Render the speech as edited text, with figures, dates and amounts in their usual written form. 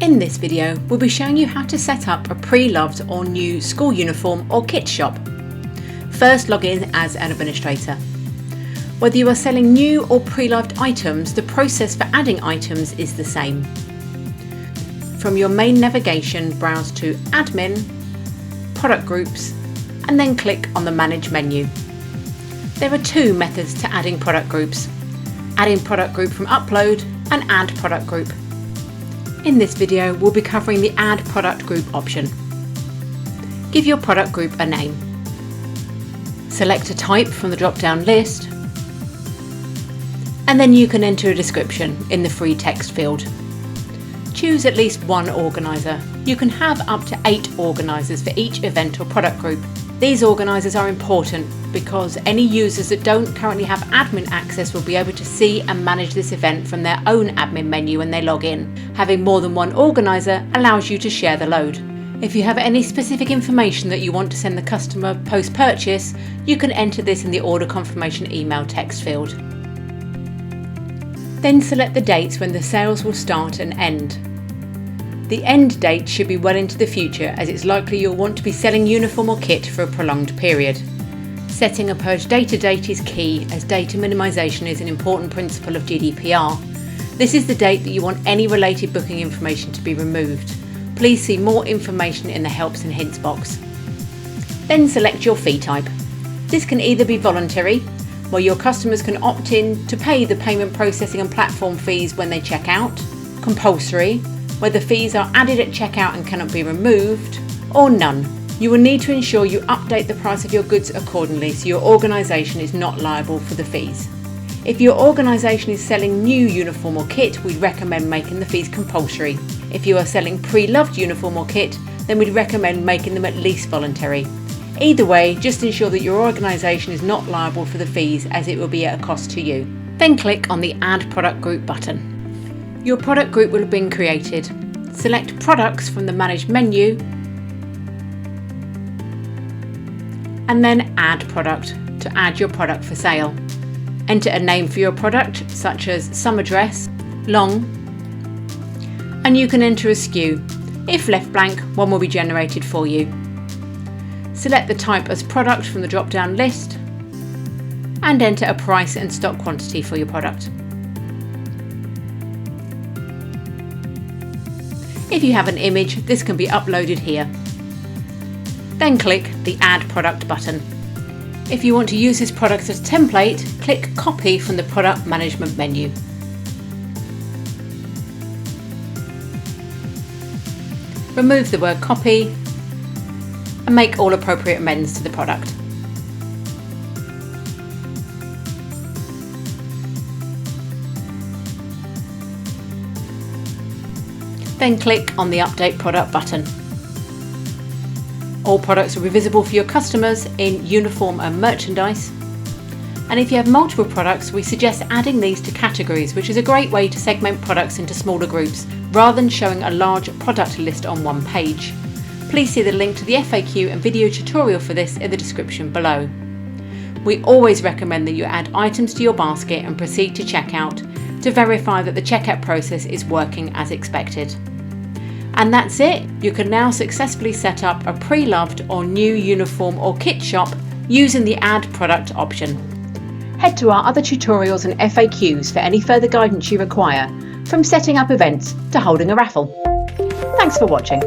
In this video, we'll be showing you how to set up a pre-loved or new school uniform or kit shop. First, log in as an administrator. Whether you are selling new or pre-loved items, the process for adding items is the same. From your main navigation, browse to Admin, Product Groups, and then click on the Manage menu. There are two methods to adding product groups: adding product group from Upload and Add Product Group. In this video, we'll be covering the Add Product Group option. Give your product group a name. Select a type from the drop-down list, and then you can enter a description in the free text field. Choose at least one organiser. You can have up to 8 organisers for each event or product group. These organisers are important because any users that don't currently have admin access will be able to see and manage this event from their own admin menu when they log in. Having more than one organiser allows you to share the load. If you have any specific information that you want to send the customer post-purchase, you can enter this in the order confirmation email text field. Then select the dates when the sales will start and end. The end date should be well into the future, as it's likely you'll want to be selling uniform or kit for a prolonged period. Setting a purge data date is key, as data minimisation is an important principle of GDPR. This is the date that you want any related booking information to be removed. Please see more information in the Helps and Hints box. Then select your fee type. This can either be voluntary, where your customers can opt in to pay the payment processing and platform fees when they check out; compulsory, where the fees are added at checkout and cannot be removed; or none. You will need to ensure you update the price of your goods accordingly so your organisation is not liable for the fees. If your organisation is selling new uniform or kit, we'd recommend making the fees compulsory. If you are selling pre-loved uniform or kit, then we'd recommend making them at least voluntary. Either way, just ensure that your organisation is not liable for the fees, as it will be at a cost to you. Then click on the Add Product Group button. Your product group will have been created. Select Products from the Manage menu and then Add Product to add your product for sale. Enter a name for your product, such as summer dress, long, and you can enter a SKU. If left blank, one will be generated for you. Select the type as product from the drop-down list and enter a price and stock quantity for your product. If you have an image, this can be uploaded here. Then click the Add Product button. If you want to use this product as a template, click Copy from the Product Management menu. Remove the word copy and make all appropriate amendments to the product. Then click on the Update Product button. All products will be visible for your customers in uniform and merchandise. And if you have multiple products, we suggest adding these to categories, which is a great way to segment products into smaller groups, rather than showing a large product list on one page. Please see the link to the FAQ and video tutorial for this in the description below. We always recommend that you add items to your basket and proceed to checkout to verify that the checkout process is working as expected. And that's it! You can now successfully set up a pre-loved or new uniform or kit shop using the Add Product option. Head to our other tutorials and FAQs for any further guidance you require, from setting up events to holding a raffle. Thanks for watching.